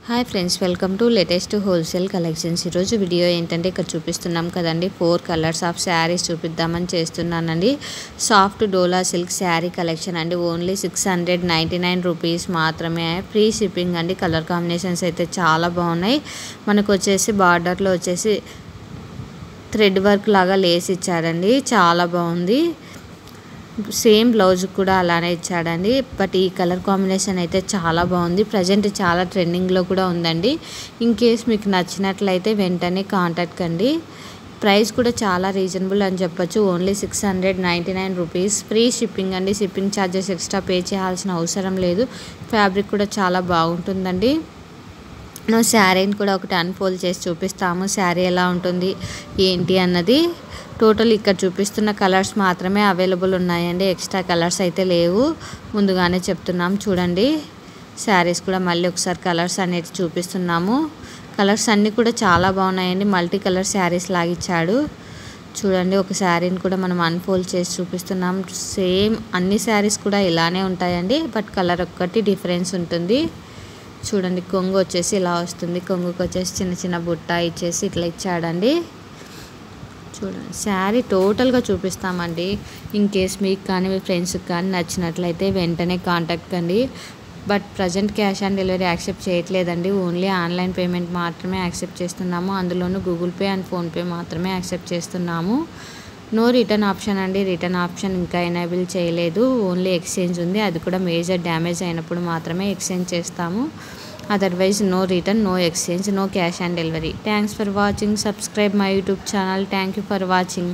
Hi friends, welcome to latest wholesale collections. ఈరోజు video ఏంటంటే ఇక్కడ చూపిస్తున్నాం కదండి, 4 కలర్స్ ఆఫ్ శారీస్ చూపిద్దామని చేస్తున్నానండి. సాఫ్ట్ డోలా సిల్క్ శారీ కలెక్షన్ అండి. ఓన్లీ 699 రూపీస్ మాత్రమే. ఫ్రీ షిప్పింగ్ అండి. కలర్ కాంబినేషన్స్ అయితే చాలా బాగున్నాయి. మనకు వచ్చేసి బార్డర్లో వచ్చేసి థ్రెడ్ వర్క్ లాగా లేస్ ఇచ్చాడండి, చాలా బాగుంది. సేమ్ బ్లౌజ్ కూడా అలానే ఇచ్చాడండి. బట్ ఈ కలర్ కాంబినేషన్ అయితే చాలా బాగుంది. ప్రజెంట్ చాలా ట్రెండింగ్లో కూడా ఉందండి. ఇన్ కేస్ మీకు నచ్చినట్లయితే వెంటనే కాంటాక్ట్ కండి. ప్రైస్ కూడా చాలా రీజనబుల్ అని చెప్పొచ్చు. Only 699 rupees. ఫ్రీ షిప్పింగ్ అండి. షిప్పింగ్ ఛార్జెస్ ఎక్స్ట్రా పే చేయాల్సిన అవసరం లేదు. ఫ్యాబ్రిక్ కూడా చాలా బాగుంటుందండి. శారీని కూడా ఒకటి అన్ఫోల్డ్ చేసి చూపిస్తాము, శారీ ఎలా ఉంటుంది ఏంటి అన్నది. టోటల్ ఇక్కడ చూపిస్తున్న కలర్స్ మాత్రమే అవైలబుల్ ఉన్నాయండి. ఎక్స్ట్రా కలర్స్ అయితే లేవు, ముందుగానే చెప్తున్నాం. చూడండి, శారీస్ కూడా మళ్ళీ ఒకసారి కలర్స్ అనేది చూపిస్తున్నాము. కలర్స్ అన్నీ కూడా చాలా బాగున్నాయండి. మల్టీ కలర్ శారీస్ లాగిచ్చాడు. చూడండి, ఒక శారీని కూడా మనం అన్ఫోల్డ్ చేసి చూపిస్తున్నాం. సేమ్ అన్ని శారీస్ కూడా ఇలానే ఉంటాయండి, బట్ కలర్ ఒక్కటి డిఫరెన్స్ ఉంటుంది. చూడండి, కొంగు వచ్చేసి ఇలా వస్తుంది. కొంగుకి వచ్చేసి చిన్న చిన్న బుట్ట ఇచ్చేసి ఇట్లా ఇచ్చాడండి. చూడండి, శారీ టోటల్గా చూపిస్తామండి. ఇన్ కేస్ మీకు కానీ మీ ఫ్రెండ్స్కి కానీ నచ్చినట్లయితే వెంటనే కాంటాక్ట్ కండి. But present cash on delivery accept చేయట్లేదండి. ఓన్లీ ఆన్లైన్ పేమెంట్ మాత్రమే యాక్సెప్ట్ చేస్తున్నాము. అందులోనూ గూగుల్ పే అండ్ ఫోన్పే మాత్రమే యాక్సెప్ట్ చేస్తున్నాము. నో రిటర్న్ ఆప్షన్ అండి. రిటర్న్ ఆప్షన్ ఇంకా ఎనేబుల్ చేయలేదు. ఓన్లీ ఎక్స్చేంజ్ ఉంది. అది కూడా మేజర్ డ్యామేజ్ అయినప్పుడు మాత్రమే ఎక్స్చేంజ్ చేస్తాము. Otherwise, no return, no exchange, no cash on delivery. Thanks for watching. Subscribe my YouTube channel. Thank you for watching.